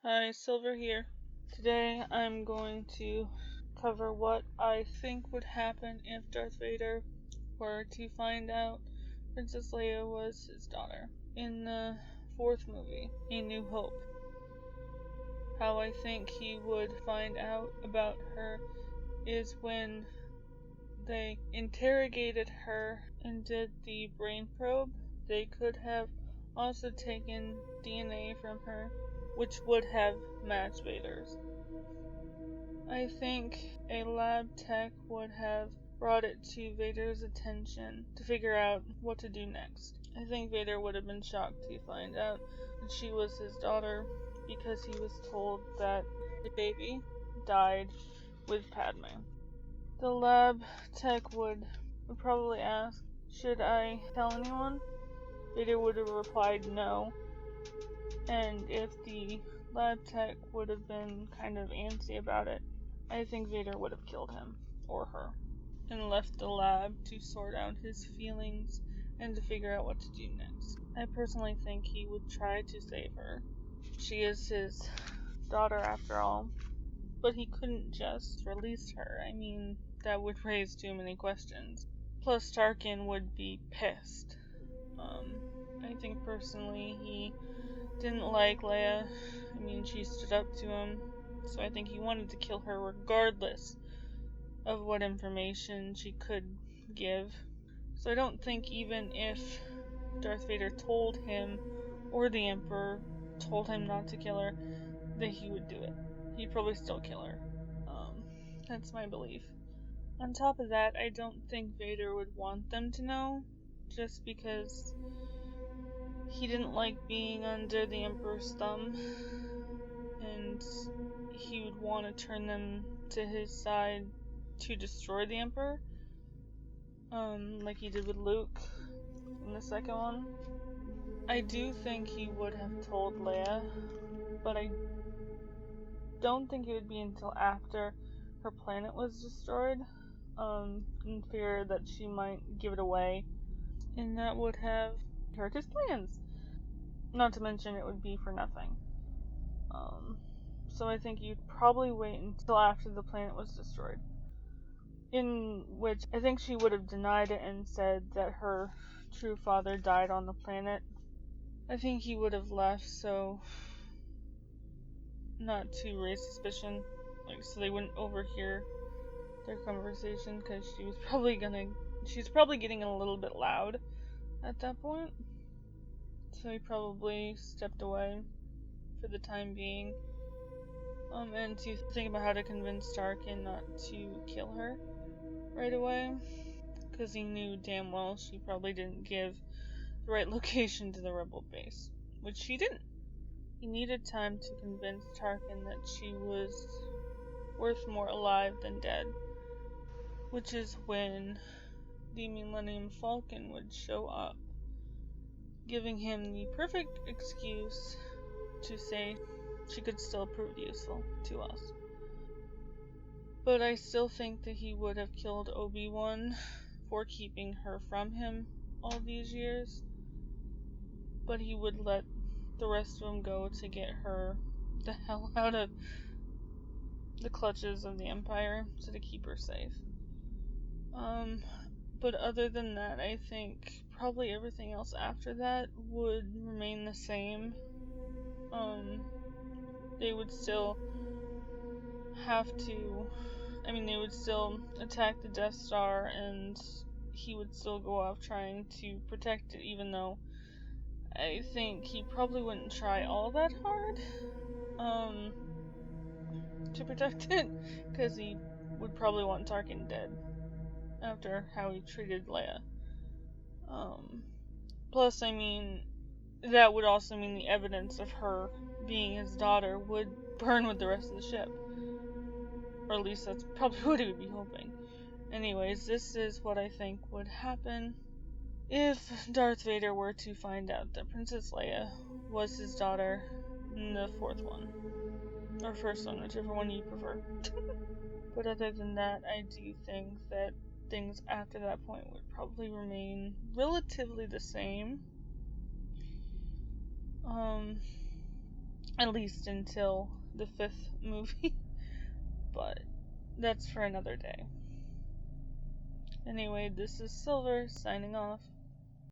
Hi, Silver here. Today I'm going to cover what I think would happen if Darth Vader were to find out Princess Leia was his daughter. In the fourth movie, A New Hope, how I think he would find out about her is when they interrogated her and did the brain probe. They could have also taken DNA from her, which would have matched Vader's. I think a lab tech would have brought it to Vader's attention to figure out what to do next. I think Vader would have been shocked to find out that she was his daughter because he was told that the baby died with Padme. The lab tech would probably ask, "Should I tell anyone?" Vader would have replied no. And if the lab tech would have been kind of antsy about it, I think Vader would have killed him, or her, and left the lab to sort out his feelings and to figure out what to do next. I personally think he would try to save her. She is his daughter after all, but he couldn't just release her. I mean, that would raise too many questions. Plus, Tarkin would be pissed. I think personally he didn't like Leia. I mean, she stood up to him, so I think he wanted to kill her regardless of what information she could give. So I don't think even if Darth Vader told him, or the Emperor told him not to kill her, that he would do it. He'd probably still kill her. That's my belief. On top of that, I don't think Vader would want them to know, just because he didn't like being under the Emperor's thumb, and he would want to turn them to his side to destroy the Emperor, like he did with Luke in the second one. I do think he would have told Leia, but I don't think it would be until after her planet was destroyed, in fear that she might give it away, and that would have hurt his plans. Not to mention it would be for nothing. So I think you'd probably wait until after the planet was destroyed. In which I think she would have denied it and said that her true father died on the planet. I think he would have left so not to raise suspicion, so they wouldn't overhear their conversation, because she's probably getting a little bit loud at that point. So he probably stepped away for the time being. And to think about how to convince Tarkin not to kill her right away, because he knew damn well she probably didn't give the right location to the rebel base, which she didn't. He needed time to convince Tarkin that she was worth more alive than dead, which is when the Millennium Falcon would show up, giving him the perfect excuse to say she could still prove useful to us. But I still think that he would have killed Obi-Wan for keeping her from him all these years, but he would let the rest of them go to get her the hell out of the clutches of the Empire, so to keep her safe. But other than that, I think probably everything else after that would remain the same. They would still they would still attack the Death Star, and he would still go off trying to protect it, even though I think he probably wouldn't try all that hard to protect it, because he would probably want Tarkin dead after how he treated Leia. Plus, I mean, that would also mean the evidence of her being his daughter would burn with the rest of the ship. Or at least that's probably what he would be hoping. Anyways, this is what I think would happen if Darth Vader were to find out that Princess Leia was his daughter in the fourth one. Or first one, whichever one you prefer. But other than that, I do think that things after that point would probably remain relatively the same. at least until the 5th movie. But that's for another day. Anyway, this is Silver signing off.